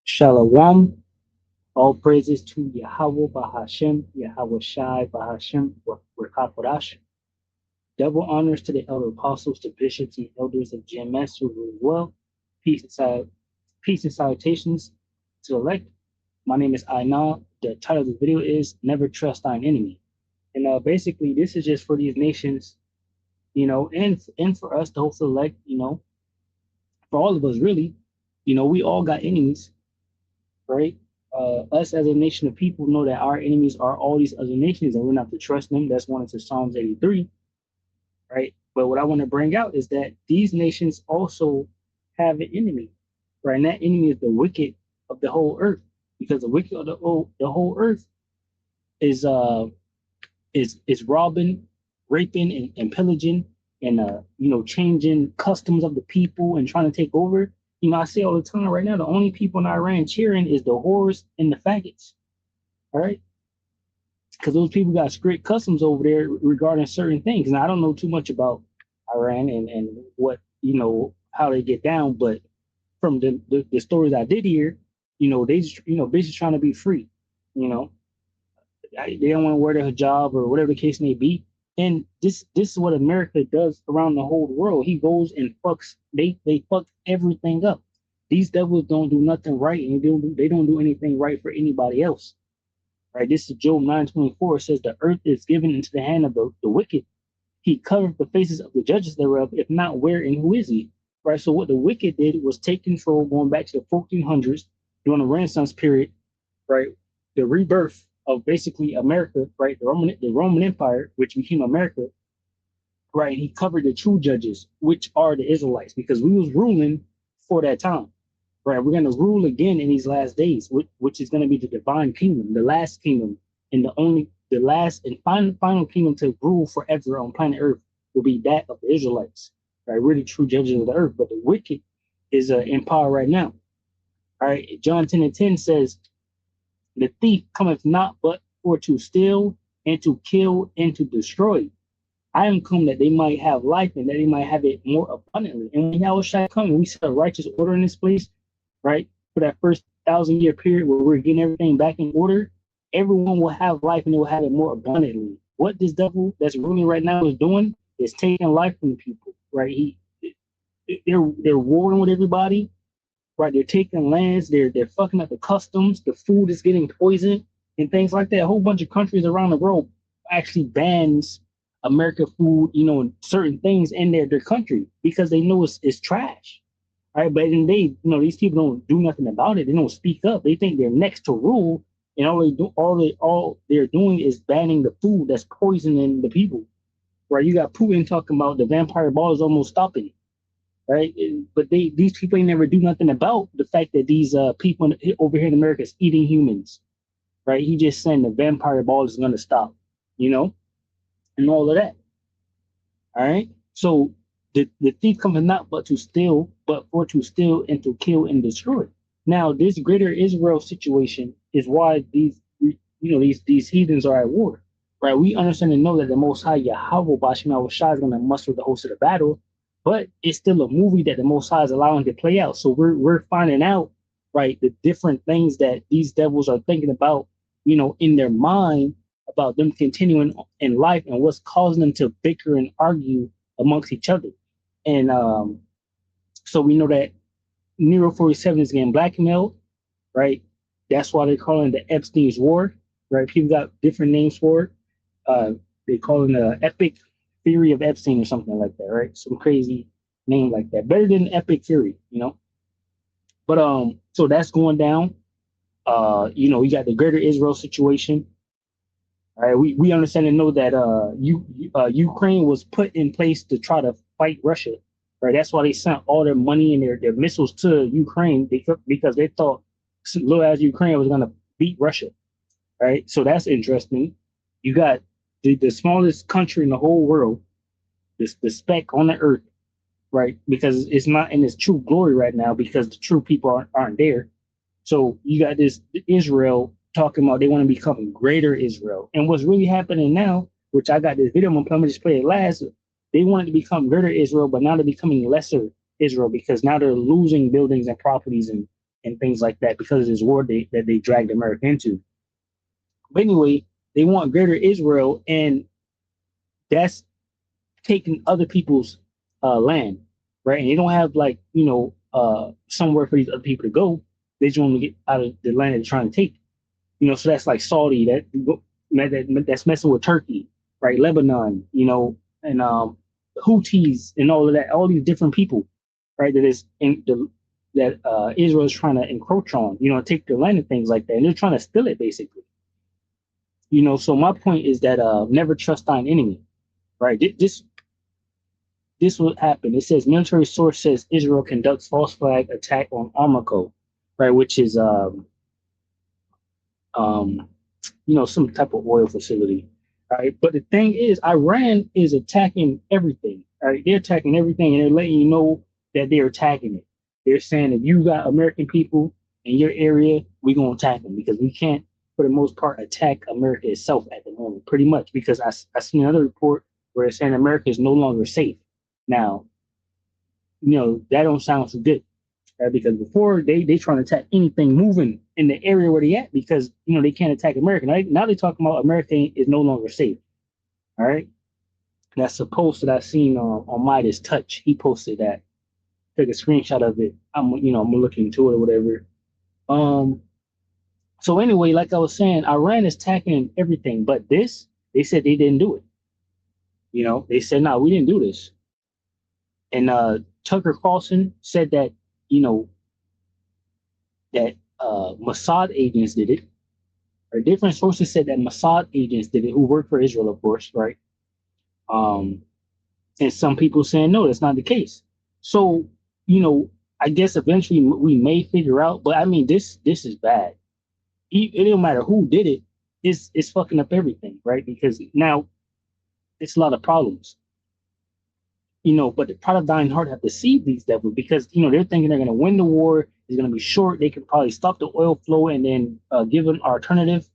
Shalom. All praises to Yahweh Bahashem, Yahweh Shai Bahashem, Rakakodash. Double honors to the elder apostles, the bishops, and elders of GMS who rule well. Peace and, peace and salutations to the elect. My name is Aina. The title of the video is Never Trust Thine Enemy. And basically, this is just for these nations, and for us, the whole select, for all of us, really. We all got enemies, right? Us as a nation of people know that our enemies are all these other nations and we're not to trust them. That's one into Psalms 83, right? But what I want to bring out is that these nations also have an enemy, right? And that enemy is the wicked of the whole earth, because the wicked of the whole earth is is robbing, raping, and pillaging, and changing customs of the people and trying to take over. I say all the time right now, the only people in Iran cheering is the whores and the faggots. All right. Because those people got strict customs over there regarding certain things. And I don't know too much about Iran and what, how they get down, but from the stories I did hear, they just, basically trying to be free. You know, they don't want to wear their hijab or whatever the case may be. And this is what America does around the whole world. He goes and fucks. They fuck everything up. These devils don't do nothing right, and they don't do anything right for anybody else. Right? This is Job 9:24. It says the earth is given into the hand of the wicked. He covered the faces of the judges thereof. If not, where and who is he? Right. So what the wicked did was take control, going back to the 1400s during the Renaissance period. Right. The rebirth of basically America, right? The Roman Empire, which became America, right? He covered the true judges, which are the Israelites, because we was ruling for that time, right? We're going to rule again in these last days, which is going to be the divine kingdom, the last kingdom, and the last and final kingdom to rule forever on planet Earth will be that of the Israelites, right? We're the true judges of the earth, but the wicked is in power right now. All right, John 10:10 says, the thief cometh not but for to steal and to kill and to destroy. I am come that they might have life and that they might have it more abundantly. And when Yahweh shall come and we set a righteous order in this place, right? For that first 1,000-year period where we're getting everything back in order, everyone will have life and they will have it more abundantly. What this devil that's ruling right now is doing is taking life from the people, right? They're warring with everybody, right? They're taking lands, they're fucking up the customs, the food is getting poisoned and things like that. A whole bunch of countries around the world actually bans American food, certain things in their country because they know it's trash. Right. But then these people don't do nothing about it. They don't speak up. They think they're next to rule, and all they're doing is banning the food that's poisoning the people. Right. You got Putin talking about the vampire ball is almost stopping, right? But these people ain't never do nothing about the fact that these people over here in America is eating humans, right? He just saying the vampire ball is gonna stop, you know, and all of that. All right. So the thief cometh not but to steal, but for to steal and to kill and destroy. Now this greater Israel situation is why these heathens are at war. Right, we understand and know that the Most High Yahweh Bashim Shai is going to muster the host of the battle, but it's still a movie that the Most High is allowing to play out. So we're finding out, right, the different things that these devils are thinking about, in their mind about them continuing in life and what's causing them to bicker and argue amongst each other. And so we know that Nero 47 is getting blackmailed, right? That's why they're calling it the Epstein's War, right? People got different names for it. They call it the Epic Theory of Epstein or something like that, right? Some crazy name like that. Better than Epic Theory, But so that's going down. We got the Greater Israel situation. All right, we understand and know that Ukraine was put in place to try to fight Russia, right? That's why they sent all their money and their missiles to Ukraine because they thought little as Ukraine was going to beat Russia, right? So that's interesting. You got the smallest country in the whole world, the speck on the earth, right? Because it's not in its true glory right now because the true people aren't there. So you got this Israel talking about they want to become greater Israel. And what's really happening now, which I got this video, I'm going to just play it last, they wanted to become greater Israel, but now they're becoming lesser Israel because now they're losing buildings and properties and and things like that because of this war that they dragged America into. But anyway, they want greater Israel, and that's taking other people's land, right? And they don't have like somewhere for these other people to go. They just want to get out of the land they're trying to take. So that's like Saudi that's messing with Turkey, right? Lebanon, and Houthis and all of that, all these different people, right? That Israel is trying to encroach on, take their land and things like that, and they're trying to steal it basically. So my point is that never trust thine enemy, right? This will happen. It says military source says Israel conducts false flag attack on Armaco, right, which is some type of oil facility. Right. But the thing is, Iran is attacking everything. Right. They're attacking everything, and they're letting you know that they're attacking it. They're saying if you got American people in your area, we're gonna attack them because we can't, for the most part, attack America itself at the moment, pretty much. Because I seen another report where it's saying America is no longer safe. Now, that don't sound so good. Right? Because before they trying to attack anything moving in the area where they at because they can't attack America. Now they're talking about America is no longer safe. All right. That's a post that I seen on Midas Touch. He posted that. Took a screenshot of it. I'm looking into it or whatever. So anyway, like I was saying, Iran is attacking everything, but this, they said they didn't do it. They said, no, we didn't do this. And Tucker Carlson said that that Mossad agents did it, or different sources said that Mossad agents did it, who work for Israel, of course, right? And some people saying no, that's not the case. So I guess eventually we may figure out, but I mean this is bad. It don't matter who did it, it's fucking up everything, right? Because now it's a lot of problems. But the pride of thine heart have deceived these devils because they're thinking they're going to win the war. It's going to be short. They can probably stop the oil flow and then give an alternative,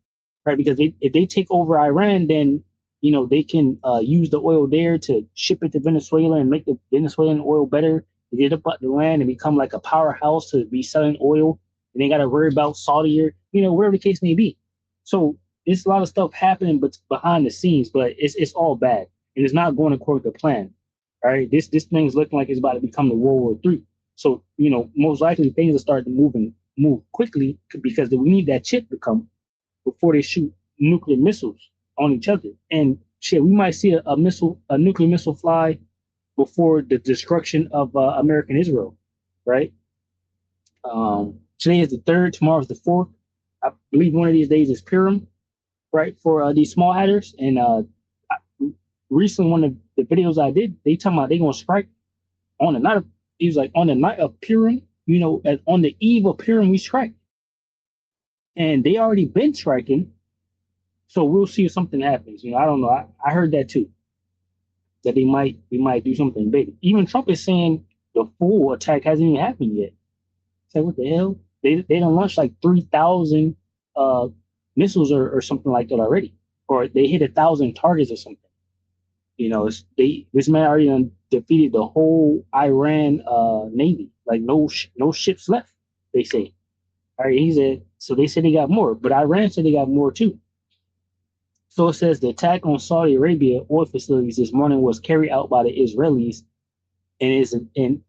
right? Because if they take over Iran, then they can use the oil there to ship it to Venezuela and make the Venezuelan oil better to get up the land and become like a powerhouse to be selling oil. And they got to worry about Saudi or whatever the case may be. So there's a lot of stuff happening, but behind the scenes, but it's all bad and it's not going according to plan. All right, this thing's looking like it's about to become the World War III. So most likely things will start to move quickly because we need that chip to come before they shoot nuclear missiles on each other. And shit, we might see a nuclear missile fly before the destruction of American Israel, right? Today is the 3rd, tomorrow is the 4th. I believe one of these days is Purim, right? For these small hatters. And recently, one of the videos I did, they talking about they gonna strike on the night of. He was like, on the night of Purim, on the eve of Purim, we strike, and they already been striking. So we'll see if something happens. I don't know. I heard that too, that they might do something big. Even Trump is saying the full attack hasn't even happened yet. It's like, what the hell? They don't launch like 3,000 missiles or something like that already, or they hit 1,000 targets or something. This man already defeated the whole Iran navy. Like no ships left. They say. All right, he said. So they said they got more, but Iran said they got more too. So it says the attack on Saudi Arabia oil facilities this morning was carried out by the Israelis, and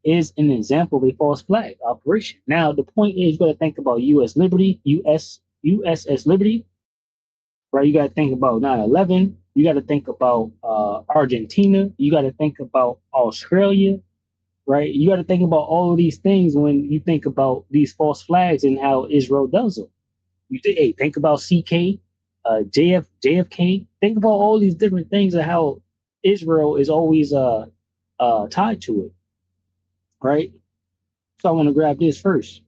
is an example of a false flag operation. Now the point is, you got to think about USS Liberty, right? You got to think about 9/11. You got to think about Argentina. You got to think about Australia, right? You got to think about all of these things when you think about these false flags and how Israel does them. Think about CK, JFK. Think about all these different things and how Israel is always tied to it, right? So I want to grab this first.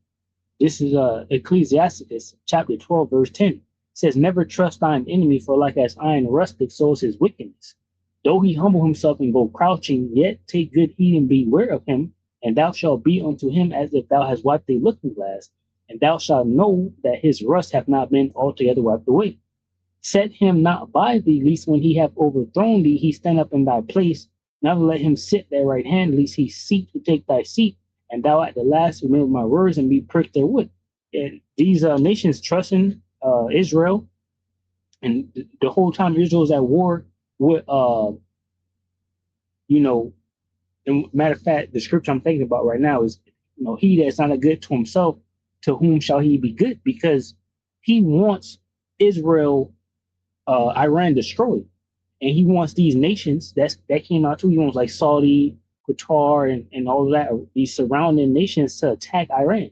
This is Ecclesiasticus chapter 12, verse 10. Says, never trust thine enemy, for like as iron rustic, so is his wickedness. Though he humble himself and go crouching, yet take good heed and beware of him, and thou shalt be unto him as if thou hast wiped a looking glass, and thou shalt know that his rust hath not been altogether wiped away. Set him not by thee, lest when he hath overthrown thee, he stand up in thy place. Not let him sit thy right hand, lest he seek to take thy seat, and thou at the last remember my words and be pricked therewith. And these nations trusting Israel, and the whole time Israel is at war with, you know, and matter of fact, the scripture I'm thinking about right now is, he that's not a good to himself, to whom shall he be good? Because he wants Israel, Iran destroyed, and he wants these nations that came out too. He wants like Saudi, Qatar, and all of that, these surrounding nations to attack Iran.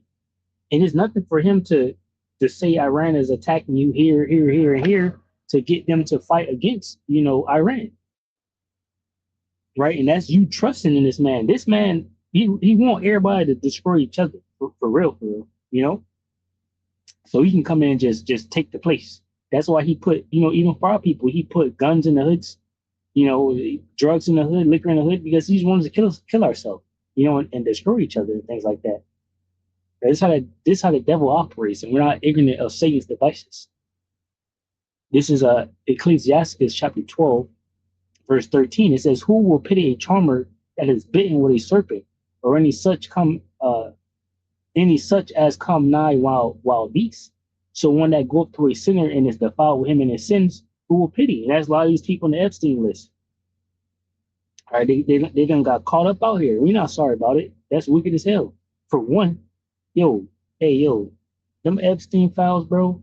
And it's nothing for him to say Iran is attacking you here, here, here, and here to get them to fight against, Iran, right? And that's you trusting in this man. This man, he want everybody to destroy each other for real, so he can come in and just take the place. That's why he put, even for our people, he put guns in the hoods, drugs in the hood, liquor in the hood, because he wanted to kill ourselves, and destroy each other and things like that. This is how the devil operates, and we're not ignorant of Satan's devices. This is Ecclesiastes chapter 12, verse 13. It says, "Who will pity a charmer that is bitten with a serpent, or any such as come nigh wild beasts? So one that go up to a sinner and is defiled with him in his sins, who will pity?" And that's a lot of these people on the Epstein list. All right, they done got caught up out here. We're not sorry about it. That's wicked as hell. For one, them Epstein files, bro.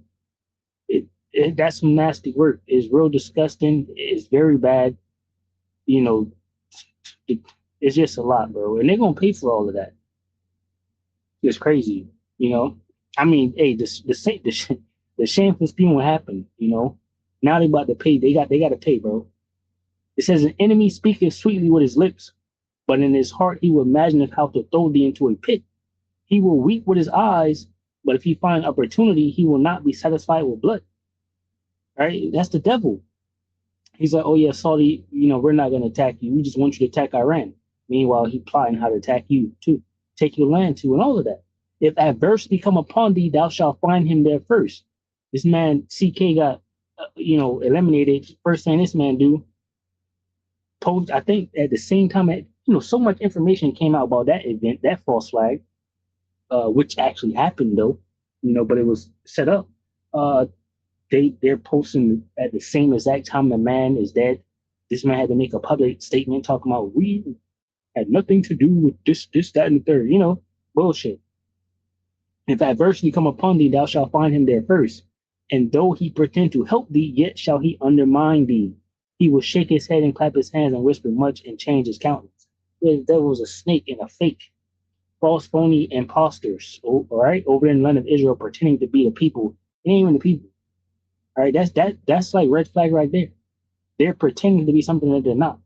That's some nasty work. It's real disgusting. It's very bad. It's just a lot, bro. And they're gonna pay for all of that. It's crazy, I mean, hey, the shameful thing will happen, Now they about to pay. They got to pay, bro. It says, "An enemy speaketh sweetly with his lips, but in his heart he will imagine how to throw thee into a pit. He will weep with his eyes, but if he find opportunity, he will not be satisfied with blood." Right? That's the devil. He's like, "Oh yeah, Saudi, we're not going to attack you. We just want you to attack Iran." Meanwhile, he plotting how to attack you too, take your land too, and all of that. "If adversity come upon thee, thou shalt find him there first." This man CK got, eliminated. First thing this man do, post. I think at the same time, so much information came out about that event, that false flag, which actually happened though, but it was set up. They're posting at the same exact time the man is dead. This man had to make a public statement talking about, "We had nothing to do with this, that, and the third." Bullshit. "If adversity come upon thee, thou shalt find him there first. And though he pretend to help thee, yet shall he undermine thee. He will shake his head and clap his hands and whisper much and change his countenance." There was a snake and a fake, false, phony imposters, all right, over in the land of Israel, pretending to be the people. It ain't even the people. All right, that's like red flag right there. They're pretending to be something that they're not.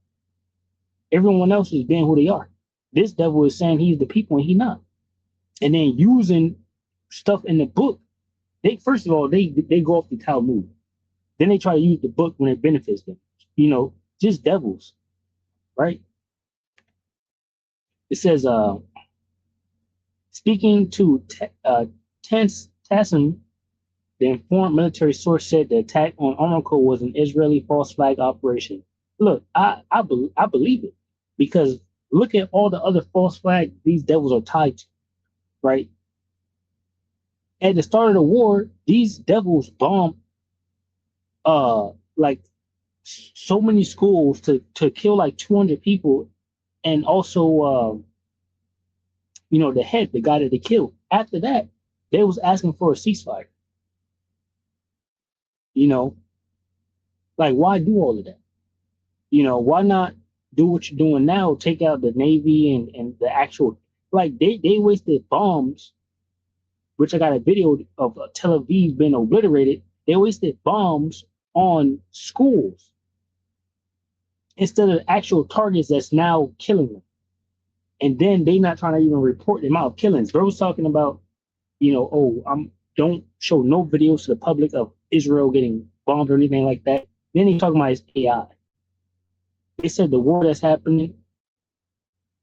Everyone else is being who they are. This devil is saying he's the people and he's not. And then using stuff in the book. They first of all, they go off the Talmud. Then they try to use the book when it benefits them. Just devils, right? It says, speaking to Tassim, the informed military source said the attack on Armco was an Israeli false flag operation. Look, I believe it, because look at all the other false flags these devils are tied to, right? At the start of the war, these devils bombed like so many schools to kill like 200 people, and also the guy that they killed. After that, they was asking for a ceasefire. Like, why do all of that? Why not do what you're doing now? Take out the Navy and the actual, like, they wasted bombs, which I got a video of Tel Aviv being obliterated. They wasted bombs on schools instead of actual targets that's now killing them. And then they not trying to even report the amount of killings. Bro was talking about, don't show no videos to the public of Israel getting bombed or anything like that. Then he talking about his AI. They said the war that's happening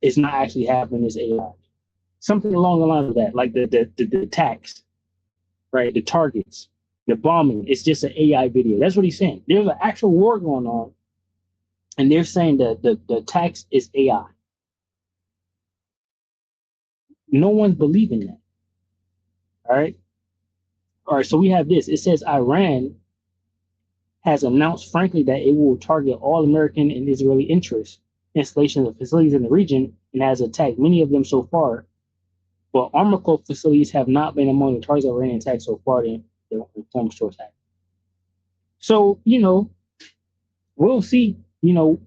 is not actually happening, it's AI. Something along the lines of that, like the attacks, right? The targets, the bombing, it's just an AI video. That's what he's saying. There's an actual war going on, and they're saying that the attacks is AI. No one's believing that. All right. All right, so we have this. It says Iran has announced frankly that it will target all American and Israeli interests, installations of facilities in the region, and has attacked many of them so far. But Armco facilities have not been among the targets of Iranian attacks so far, the informed source has. So, we'll see,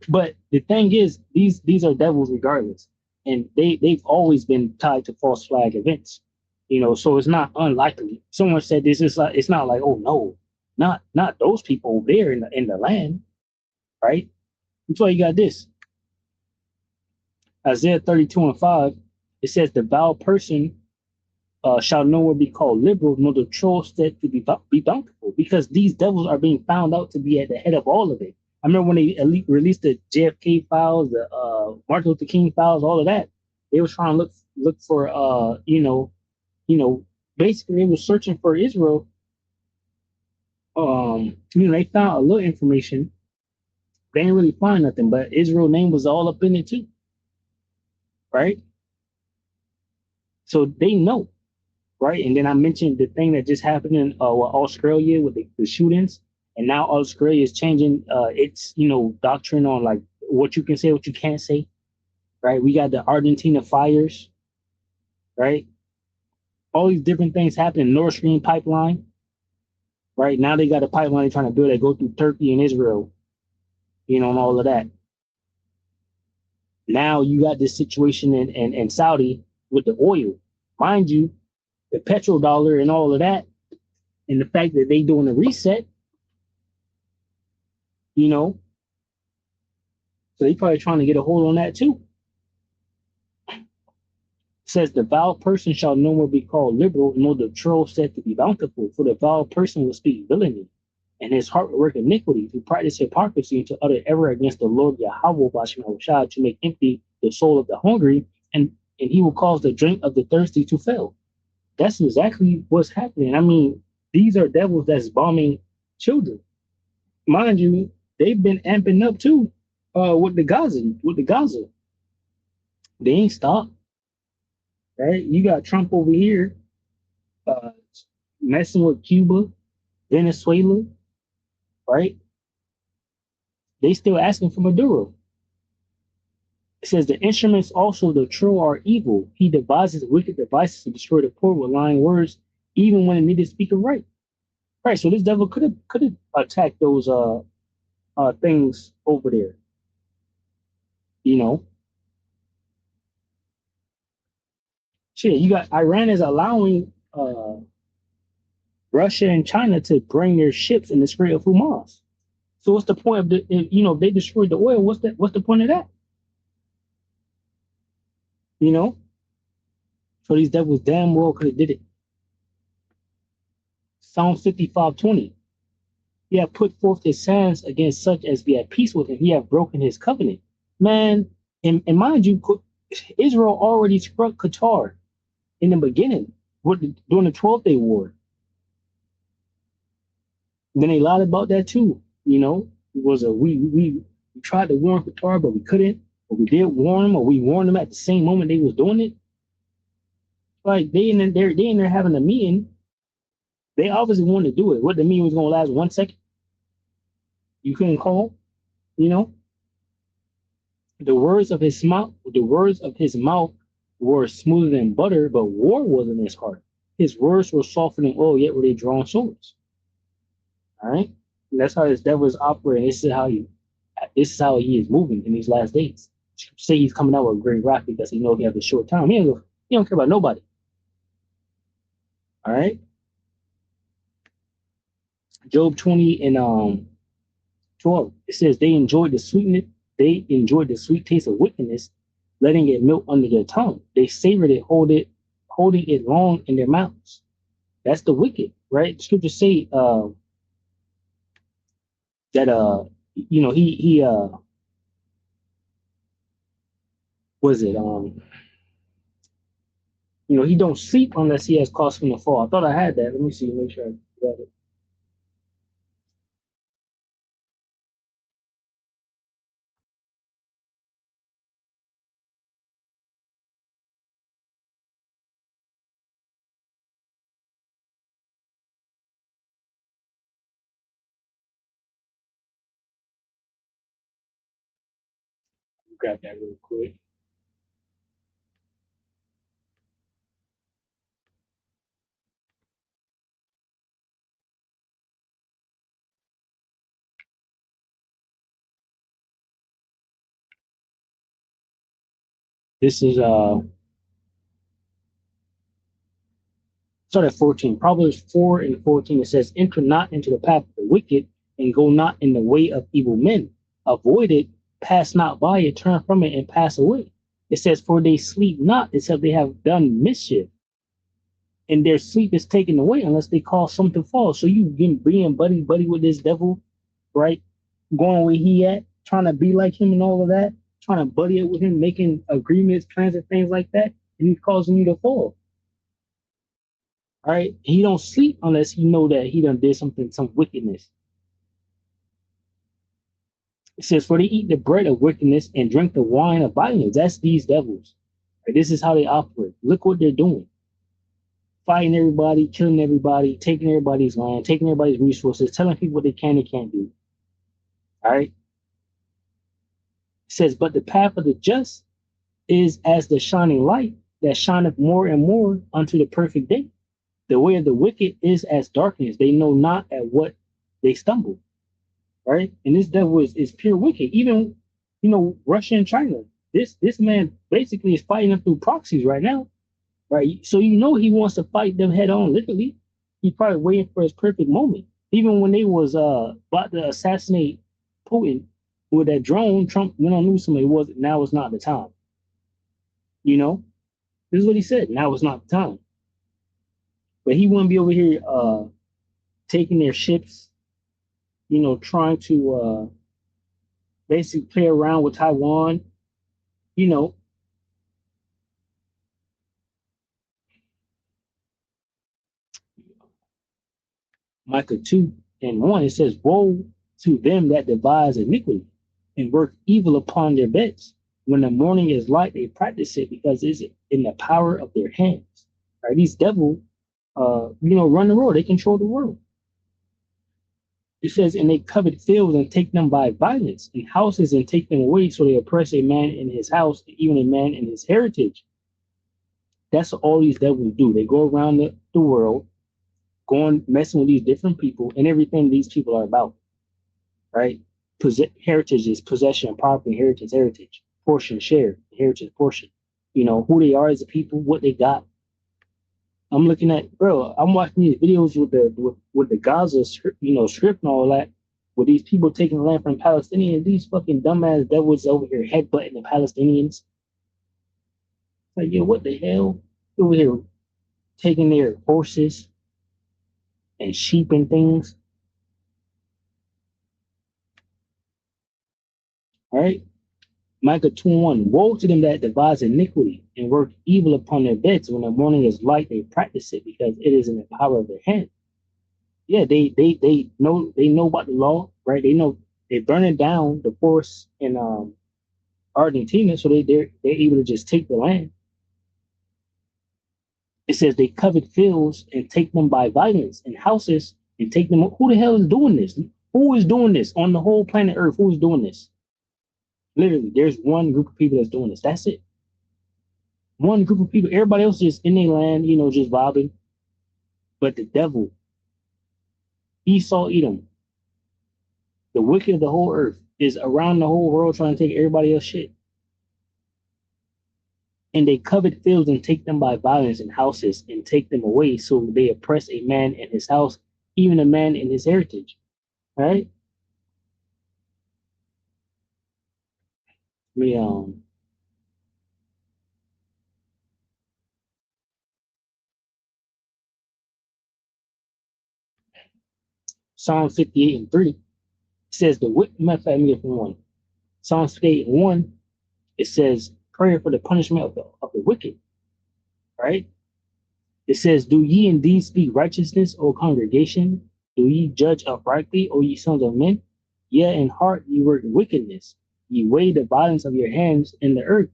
but the thing is, these are devils regardless. And they've always been tied to false flag events. So it's not unlikely. Someone said this is like, it's not like, oh no, not those people there in the land, right? That's why you got this. Isaiah 32:5, it says the vile person shall nowhere be called liberal, nor the troll said to be bountiful, because these devils are being found out to be at the head of all of it. I remember when they released the JFK files, the Martin Luther King files, all of that. They were trying to look for basically they were searching for Israel. They found a little information. They didn't really find nothing, but Israel name was all up in it too, right? So they know, right? And then I mentioned the thing that just happened in Australia with the shootings, and now Australia is changing its doctrine on like what you can say, what you can't say, right? We got the Argentina fires, right? All these different things happening. Nord Stream pipeline, right? Now they got a pipeline they're trying to build that go through Turkey and Israel, and all of that. Now you got this situation in Saudi with the oil, mind you, the petrodollar and all of that, and the fact that they doing a reset, you know, so they probably trying to get a hold on that too. It says the vile person shall no more be called liberal, nor the troll said to be bountiful, for the vile person will speak villainy, and his heart will work iniquity, to practice hypocrisy, and to utter error against the Lord Yahweh Bashim, to make empty the soul of the hungry, and he will cause the drink of the thirsty to fail. That's exactly what's happening. I mean, these are devils that's bombing children. Mind you, they've been amping up too with the Gaza, They ain't stopped, right? You got Trump over here uh, messing with Cuba, Venezuela, right? They still asking for Maduro. It says the instruments also the true are evil. He devises wicked devices to destroy the poor with lying words, even when it needed speaking right. Right. So this devil could have attacked those things over there. You know, shit. You got Iran is allowing Russia and China to bring their ships in the Strait of Hormuz. So what's the point of if they destroyed the oil? What's the point of that? You know. So these devils damn well could have did it. Psalm 55:20. He have put forth his hands against such as be at peace with him. He have broken his covenant. Man, and mind you, Israel already struck Qatar in the beginning during the 12th Day War. Then they lied about that too. It was we tried to warn Qatar, but we couldn't. But we did warn them, or we warned them at the same moment they was doing it. Like they in there having a meeting. They obviously wanted to do it. What the meeting was gonna last 1 second. You couldn't call, you know. The words of his mouth were smoother than butter, but war wasn't his heart. His words were softer than oil, yet were they drawn swords. All right, and that's how this devil is operating. This is how he is moving in these last days. Say he's coming out with a great wrath because he knows he has a short time. He don't care about nobody. All right, Job 20 and 12. It says they enjoyed the sweet taste of wickedness, letting it melt under their tongue. They savored it, holding it long in their mouths. That's the wicked, right? The scriptures say that he was it he don't sleep unless he has cause from the fall. I thought I had that. Let me see, make sure I got it. grab that real quick. This is start at 14. Proverbs 4 and 14. It says, enter not into the path of the wicked, and go not in the way of evil men. Avoid it, pass not by it, turn from it, and pass away. It says, for they sleep not except they have done mischief, and their sleep is taken away unless they cause something false. So you being buddy with this devil, right? Going where he at, trying to be like him and all of that, trying to buddy up with him, making agreements, plans, and things like that, and he's causing you to fall. All right. He don't sleep unless he know that he done did something, some wickedness. It says, for they eat the bread of wickedness and drink the wine of violence. That's these devils. Right? This is how they operate. Look what they're doing. Fighting everybody, killing everybody, taking everybody's land, taking everybody's resources, telling people what they can and can't do. All right. It says, but the path of the just is as the shining light that shineth more and more unto the perfect day. The way of the wicked is as darkness. They know not at what they stumble. Right? And this devil is pure wicked. Even, Russia and China. This man basically is fighting them through proxies right now. Right? So he wants to fight them head on, literally. He's probably waiting for his perfect moment. Even when they was about to assassinate Putin with that drone, Trump went on news somebody now is not the time. This is what he said. Now is not the time. But he wouldn't be over here taking their ships, trying to basically play around with Taiwan, Micah 2 and 1, it says, woe to them that devise iniquity and work evil upon their beds. When the morning is light, they practice it because it's in the power of their hands. Right? These devils, run the world. They control the world. It says, and they covet fields and take them by violence, and houses and take them away. So they oppress a man in his house, even a man in his heritage. That's what all these devils do. They go around the world, going messing with these different people and everything these people are about. Right? Heritage is possession, property, heritage, portion, share, heritage, portion. Who they are as a people, what they got. I'm looking at, bro. I'm watching these videos with the Gaza, script and all that, with these people taking land from Palestinians. These fucking dumbass devils over here headbutting the Palestinians. Like, yo, what the hell? Over here taking their horses and sheep and things. All right. Micah 2:1. Woe to them that devise iniquity and work evil upon their beds. When the morning is light, they practice it because it is in the power of their hand. Yeah, they know about the law, right? They know they're burning down the forest in Argentina, so they're able to just take the land. It says they covet fields and take them by violence, and houses and take them. Who the hell is doing this? Who is doing this on the whole planet Earth? Who is doing this? Literally, there's one group of people that's doing this. That's it. One group of people. Everybody else is in their land, just robbing. But the devil, Esau, Edom, the wicked of the whole earth, is around the whole world trying to take everybody else's shit. And they covet fields and take them by violence, and houses and take them away. So they oppress a man in his house, even a man in his heritage. All right? Psalm 58 and 3 says the matter of fact, one. Psalm 58 and 1, it says prayer for the punishment of the wicked. Right? It says, do ye indeed speak righteousness, O congregation? Do ye judge uprightly, O ye sons of men? Yea, in heart ye work wickedness. Ye weigh the violence of your hands in the earth.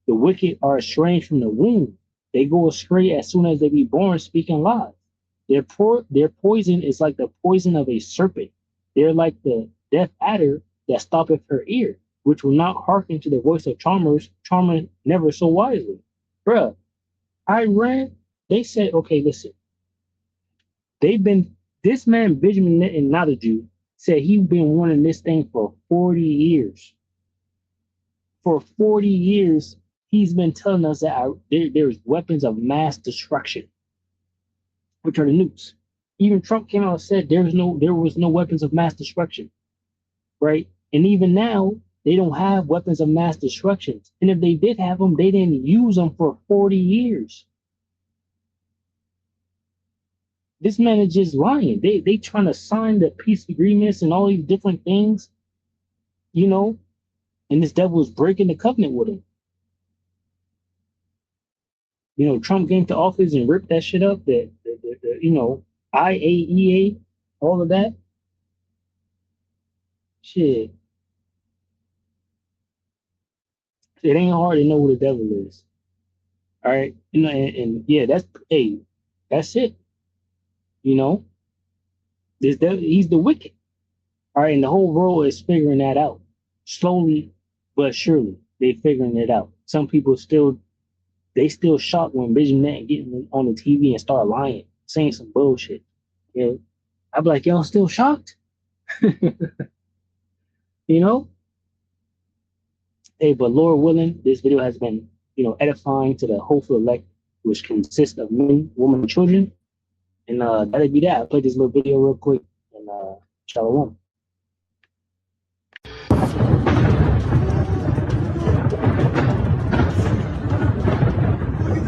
The wicked are estranged from the womb. They go astray as soon as they be born, speaking lies. Their poison is like the poison of a serpent. They're like the deaf adder that stoppeth her ear. which will not hearken to the voice of charmers, charmer never so wisely. Bruh, Iran, they said, okay, listen, they've been, this man, Benjamin Netanyahu, said he's been wanting this thing for 40 years. For 40 years, he's been telling us that there's weapons of mass destruction, which are the nukes. Even Trump came out and said there was no weapons of mass destruction, right? And even now, they don't have weapons of mass destruction. And if they did have them, they didn't use them for 40 years. This man is just lying. They trying to sign the peace agreements and all these different things, you know, and this devil is breaking the covenant with him. You know, Trump came to office and ripped that shit up, the you know, IAEA, all of that. Shit. It ain't hard to know who the devil is. All right. You know, and yeah, that's it. You know, he's the wicked. All right, and the whole world is figuring that out. Slowly but surely, they're figuring it out. Some people still shocked when Benjamin getting on the TV and start lying, saying some bullshit. Yeah, I'm like, y'all still shocked? You know? Hey, but Lord willing, this video has been, you know, edifying to the hopeful elect, which consists of men, women, and children. And that'll be that. I played this little video real quick, and shalom.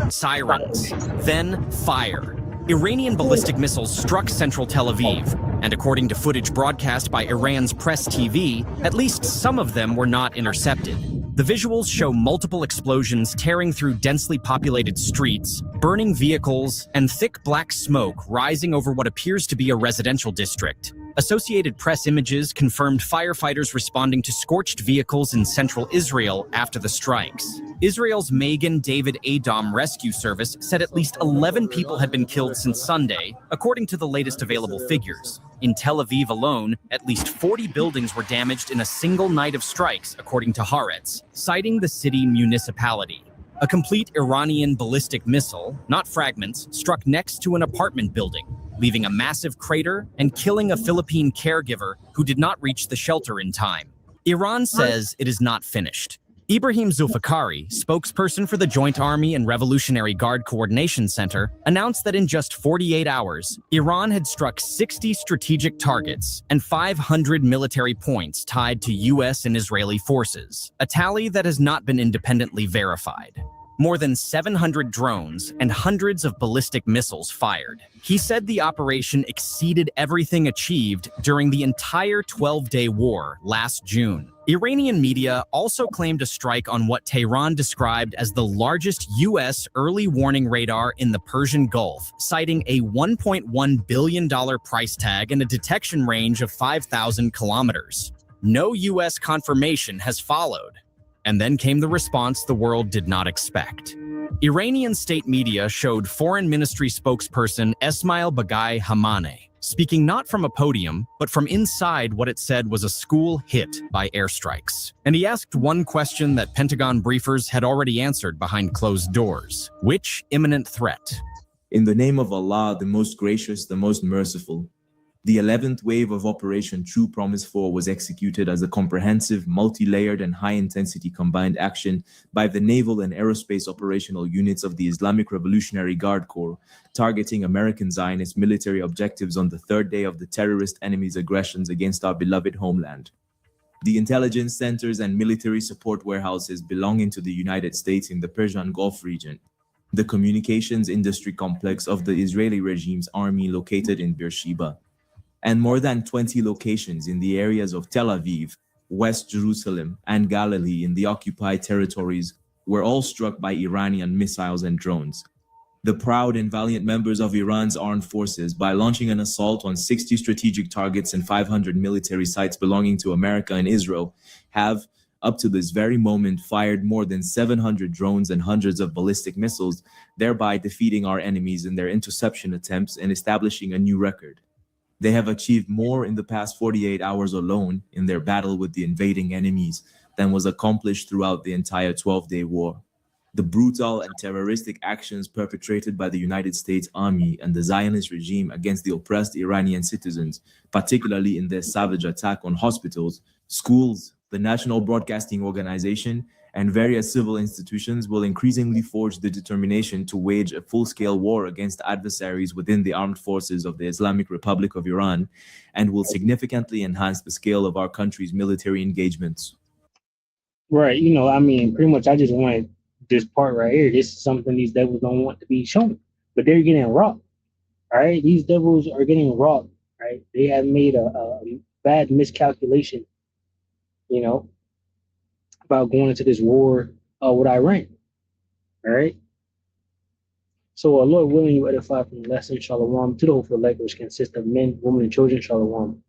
Sirens, then fire. Iranian ballistic missiles struck central Tel Aviv, and according to footage broadcast by Iran's Press TV, at least some of them were not intercepted. The visuals show multiple explosions tearing through densely populated streets, burning vehicles, and thick black smoke rising over what appears to be a residential district. Associated Press images confirmed firefighters responding to scorched vehicles in central Israel after the strikes. Israel's Magen David Adom Rescue Service said at least 11 people had been killed since Sunday, according to the latest available figures. In Tel Aviv alone, at least 40 buildings were damaged in a single night of strikes, according to Haaretz, citing the city municipality. A complete Iranian ballistic missile, not fragments, struck next to an apartment building, leaving a massive crater and killing a Philippine caregiver who did not reach the shelter in time. Iran says it is not finished. Ibrahim Zulfikari, spokesperson for the Joint Army and Revolutionary Guard Coordination Center, announced that in just 48 hours, Iran had struck 60 strategic targets and 500 military points tied to U.S. and Israeli forces, a tally that has not been independently verified. More than 700 drones and hundreds of ballistic missiles fired. He said the operation exceeded everything achieved during the entire 12-day war last June. Iranian media also claimed a strike on what Tehran described as the largest U.S. early warning radar in the Persian Gulf, citing a $1.1 billion price tag and a detection range of 5,000 kilometers. No U.S. confirmation has followed. And then came the response the world did not expect. Iranian state media showed Foreign Ministry spokesperson Esmail Baghai Hamaneh speaking not from a podium, but from inside what it said was a school hit by airstrikes. And he asked one question that Pentagon briefers had already answered behind closed doors. Which imminent threat? In the name of Allah, the most gracious, the most merciful. The 11th wave of Operation True Promise 4 was executed as a comprehensive, multi-layered and high-intensity combined action by the naval and aerospace operational units of the Islamic Revolutionary Guard Corps, targeting American Zionist military objectives on the third day of the terrorist enemy's aggressions against our beloved homeland. The intelligence centers and military support warehouses belonging to the United States in the Persian Gulf region, the communications industry complex of the Israeli regime's army located in Beersheba, and more than 20 locations in the areas of Tel Aviv, West Jerusalem, and Galilee in the occupied territories were all struck by Iranian missiles and drones. The proud and valiant members of Iran's armed forces, by launching an assault on 60 strategic targets and 500 military sites belonging to America and Israel, have, up to this very moment, fired more than 700 drones and hundreds of ballistic missiles, thereby defeating our enemies in their interception attempts and establishing a new record. They have achieved more in the past 48 hours alone in their battle with the invading enemies, than was accomplished throughout the entire 12-day war. The brutal and terroristic actions perpetrated by the United States Army and the Zionist regime against the oppressed Iranian citizens, particularly in their savage attack on hospitals, schools, the National Broadcasting Organization, and various civil institutions, will increasingly forge the determination to wage a full-scale war against adversaries within the armed forces of the Islamic Republic of Iran, and will significantly enhance the scale of our country's military engagements. Right. I mean, pretty much I just wanted this part right here. This is something these devils don't want to be shown, but they're getting rocked. All right. These devils are getting rocked. Right. They have made a bad miscalculation, about going into this war with Iran. All right. So, Lord willing, you edify from the lesson, Shalom, to the hopeful elect, which consists of men, women, and children, Shalom.